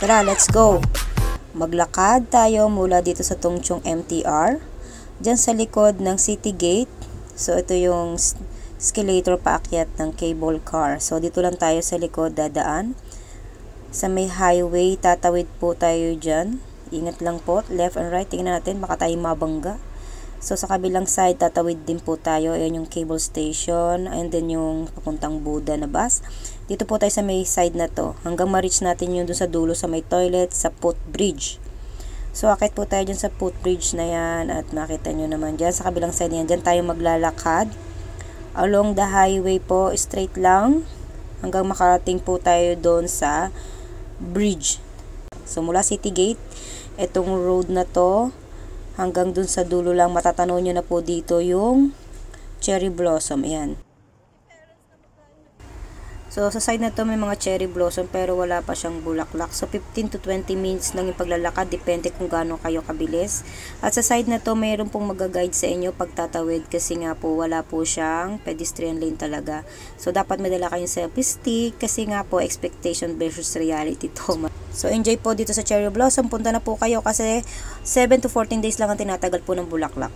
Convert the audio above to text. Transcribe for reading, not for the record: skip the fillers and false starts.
Tara, let's go! Maglakad tayo mula dito sa Tongchong MTR. Diyan sa likod ng City Gate. So, ito yung escalator paakyat ng cable car. So, dito lang tayo sa likod dadaan. Sa may highway, tatawid po tayo dyan. Ingat lang po, left and right. Tingnan natin, baka tayo mabangga. So, sa kabilang side, tatawid din po tayo. Ayan yung cable station. And then yung papuntang Buda na bus. Dito po tayo sa may side na to. Hanggang ma-reach natin yung doon sa dulo sa may toilet, sa footbridge. So, akit po tayo dyan sa footbridge na yan. At makita nyo naman dyan. Sa kabilang side na yan, dyan tayo maglalakad. Along the highway po, straight lang. Hanggang makarating po tayo doon sa bridge. So, mula City Gate, itong road na to, hanggang dun sa dulo lang, matatanaw nyo na po dito yung cherry blossom. Ayan. So, sa side na to may mga cherry blossom pero wala pa siyang bulaklak. So, 15 to 20 minutes lang yung paglalakad. Depende kung gaano kayo kabilis. At sa side na to, mayroon pong mag-guide sa inyo pagtatawid kasi nga po wala po siyang pedestrian lane talaga. So, dapat may dala kayong selfie stick kasi nga po expectation versus reality to. So, enjoy po dito sa cherry blossom. Punta na po kayo kasi 7 to 14 days lang ang tinatagal po ng bulaklak.